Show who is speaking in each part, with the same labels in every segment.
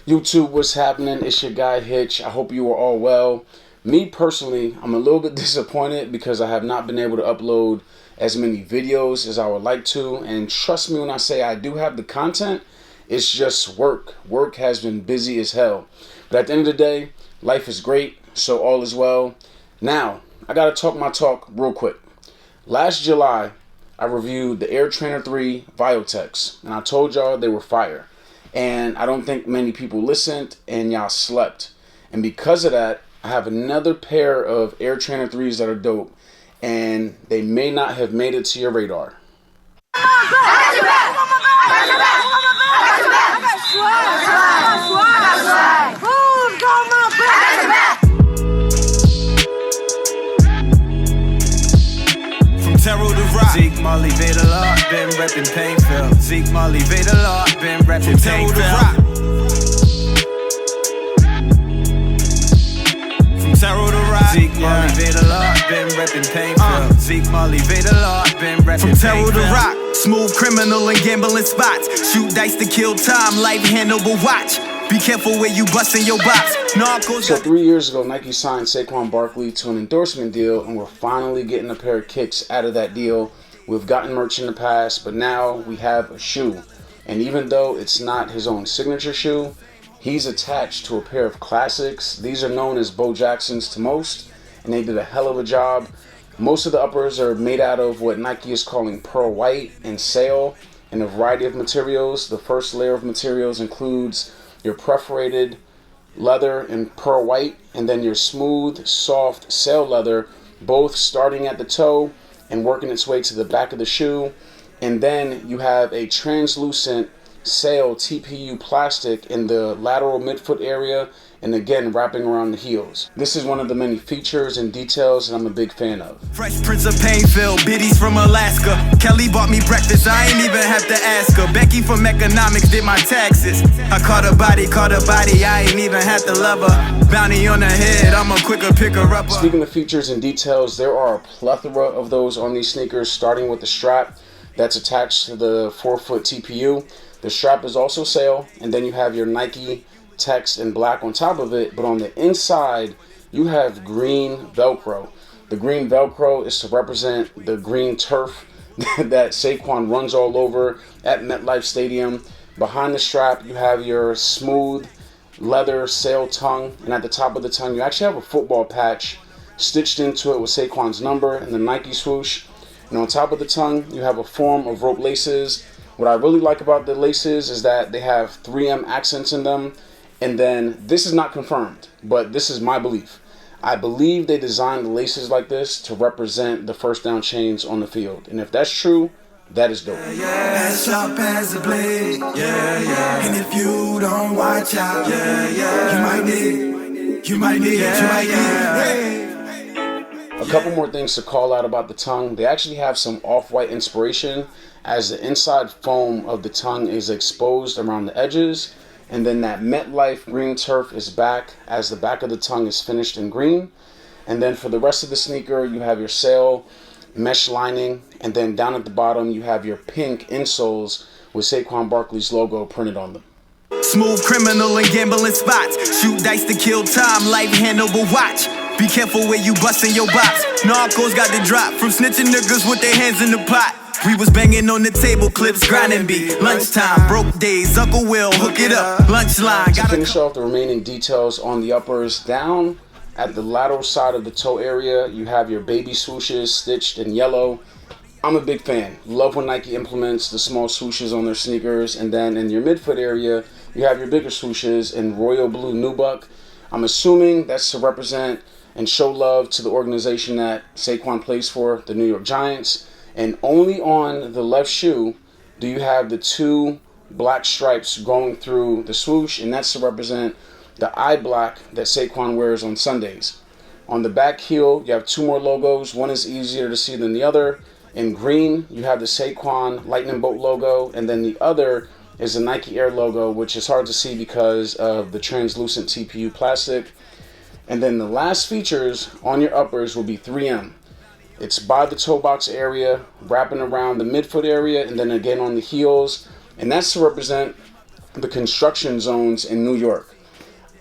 Speaker 1: YouTube, what's happening? It's your guy Hitch. I hope you are all well. Me personally, I'm a little bit disappointed because I have not been able to upload as many videos as I would like to. And trust me when I say I do have the content, it's just work. Work has been busy as hell. But at the end of the day, life is great, so all is well. Now, I gotta talk my talk real quick. Last July, I reviewed the Air Trainer 3 Viotechs, and I told y'all they were fire. And I don't think many people listened, and y'all slept. And because of that, I have another pair of Air Trainer 3s that are dope, and they may not have made it to your radar.
Speaker 2: Zeke Molly Vader Law, been reppin' Painfield. Zeke Molly Vader Law, been reppin' Painfield. From Terrell to Rock, Zeke Molly Vader Law, been reppin' Painfield. Zeke Molly Vader Law, been reppin' From Terrell to Rock, smooth criminal and gambling spots. Shoot dice to kill time, light handle but watch. Be careful where you bustin' your box.
Speaker 1: So 3 years ago, Nike signed Saquon Barkley to an endorsement deal, and we're finally getting a pair of kicks out of that deal. We've gotten merch in the past, but now we have a shoe. And even though it's not his own signature shoe, he's attached to a pair of classics. These are known as Bo Jacksons to most, and they did a hell of a job. Most of the uppers are made out of what Nike is calling pearl white and sail in a variety of materials. The first layer of materials includes your perforated leather and pearl white, and then your smooth, soft sail leather, both starting at the toe and working its way to the back of the shoe. And then you have a translucent sail TPU plastic in the lateral midfoot area, and again wrapping around the heels. This is one of the many features and details that I'm a big fan of.
Speaker 2: Fresh Prince of Painfield, biddies from Alaska. Kelly bought me breakfast, I ain't even have to ask her. Becky from economics did my taxes. I caught a body, I ain't even had to love her. Bounty on her head, I'm a quicker picker up.
Speaker 1: Speaking of features and details, there are a plethora of those on these sneakers, starting with the strap that's attached to the forefoot TPU. The strap is also sail, and then you have your Nike text in black on top of it, but on the inside you have green Velcro. The green Velcro is to represent the green turf that Saquon runs all over at MetLife Stadium. Behind the strap you have your smooth leather sail tongue, and at the top of the tongue you actually have a football patch stitched into it with Saquon's number and the Nike swoosh. And on top of the tongue you have a form of rope laces. What I really like about the laces is that they have 3M accents in them. And then, this is not confirmed, but this is my belief. I believe they designed the laces like this to represent the first down chains on the field. And if that's true, that is dope.
Speaker 2: As sharp as a blade, and if you don't watch out, you might need.
Speaker 1: A couple more things to call out about the tongue. They actually have some off-white inspiration, as the inside foam of the tongue is exposed around the edges. And then that MetLife green turf is back, as the back of the tongue is finished in green. And then for the rest of the sneaker, you have your sail mesh lining, and then down at the bottom you have your pink insoles with Saquon Barkley's logo printed on them.
Speaker 2: Smooth criminal and gambling spots. Shoot dice to kill time, light handle but watch. Be careful where you bustin' your box. Narcos got the drop from snitching niggas with their hands in the pot. We was banging on the table, clips grinding beat. Lunchtime, broke days, Uncle Will, hook it up. Lunch line.
Speaker 1: To finish off the remaining details on the uppers, down at the lateral side of the toe area, you have your baby swooshes stitched in yellow. I'm a big fan. Love when Nike implements the small swooshes on their sneakers. And then in your midfoot area, you have your bigger swooshes in royal blue nubuck. I'm assuming that's to represent and show love to the organization that Saquon plays for, the New York Giants. And only on the left shoe do you have the two black stripes going through the swoosh, and that's to represent the eye black that Saquon wears on Sundays. On the back heel, you have two more logos. One is easier to see than the other. In green, you have the Saquon Lightning Bolt logo, and then the other is the Nike Air logo, which is hard to see because of the translucent TPU plastic. And then the last features on your uppers will be 3M. It's by the toe box area, wrapping around the midfoot area, and then again on the heels. And that's to represent the construction zones in New York.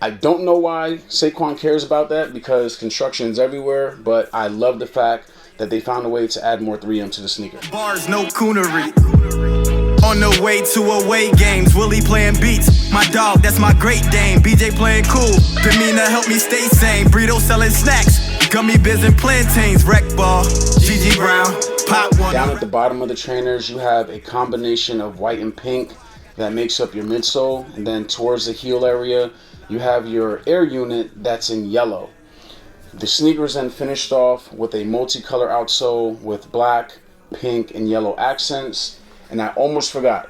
Speaker 1: I don't know why Saquon cares about that, because construction's everywhere, but I love the fact that they found a way to add more 3M to the sneaker.
Speaker 2: Bars, no coonery. On the way to away games, Willie playing beats. My dog, that's my great Dane. BJ playing cool. Demeanor help me stay sane. Burrito selling snacks. Gummy bears and plantains. Wreck ball. GG Brown. Pop one.
Speaker 1: Down at the bottom of the trainers, you have a combination of white and pink that makes up your midsole. And then towards the heel area, you have your air unit that's in yellow. The sneakers then finished off with a multicolor outsole with black, pink, and yellow accents. And I almost forgot,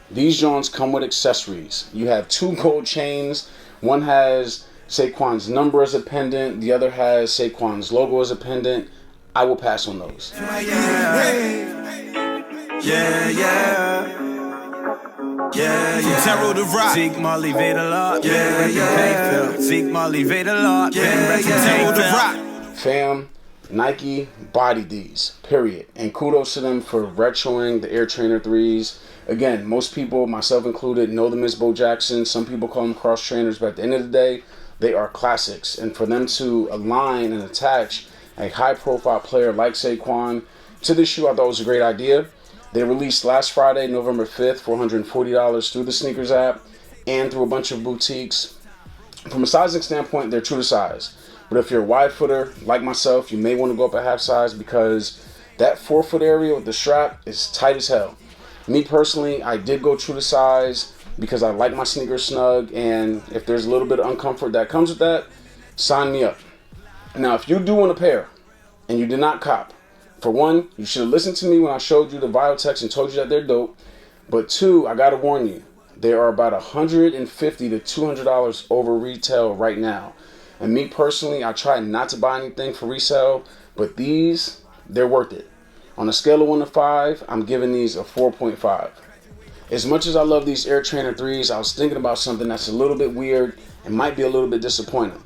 Speaker 1: these Jones come with accessories. You have 2 gold chains. One has Saquon's number as a pendant. The other has Saquon's logo as a pendant. I will pass on those.
Speaker 2: Terror the rock. Zeke Marley Vader Lock. Zeke Marley Vader Lock. Terror the rock.
Speaker 1: Fam, Nike bodied these, period. And kudos to them for retroing the Air Trainer 3s. Again, most people, myself included, know them as Bo Jackson. Some people call them cross trainers, but at the end of the day, they are classics. And for them to align and attach a high-profile player like Saquon to this shoe, I thought was a great idea. They released last Friday, November 5th, for $140 through the Sneakers app and through a bunch of boutiques. From a sizing standpoint, they're true to size. But if you're a wide footer, like myself, you may want to go up a half size, because that forefoot area with the strap is tight as hell. Me personally, I did go true to size because I like my sneakers snug, and if there's a little bit of uncomfort that comes with that, sign me up. Now, if you do want a pair and you did not cop, for one, you should have listened to me when I showed you the Viotex and told you that they're dope. But two, I gotta warn you, they are about $150 to $200 over retail right now. And me personally, I try not to buy anything for resale, but these, they're worth it. On a scale of 1 to 5, I'm giving these a 4.5. As much as I love these Air Trainer 3s, I was thinking about something that's a little bit weird and might be a little bit disappointing.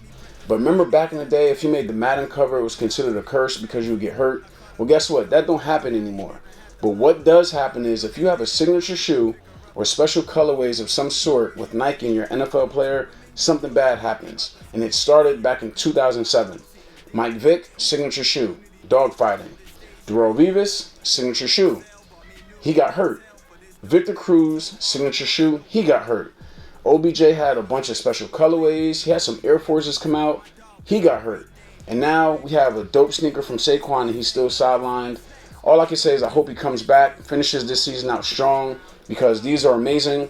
Speaker 1: But remember back in the day, if you made the Madden cover, it was considered a curse because you would get hurt. Well, guess what? That don't happen anymore. But what does happen is if you have a signature shoe or special colorways of some sort with Nike and your NFL player, something bad happens. And it started back in 2007. Mike Vick, signature shoe, dogfighting. Darrell Revis, signature shoe. He got hurt. Victor Cruz, signature shoe, he got hurt. OBJ had a bunch of special colorways. He had some Air Forces come out. He got hurt. And now we have a dope sneaker from Saquon and he's still sidelined. All I can say is I hope he comes back, finishes this season out strong, because these are amazing.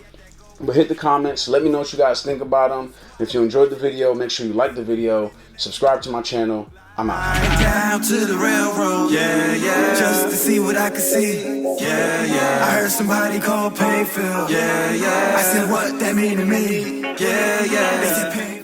Speaker 1: But hit the comments, let me know what you guys think about them. If you enjoyed the video, make sure you like the video, subscribe to my channel. I'm out.
Speaker 2: Down to the railroad, just to see what I could see. I heard somebody call Payfield. I said, what that mean to me? They said, pay.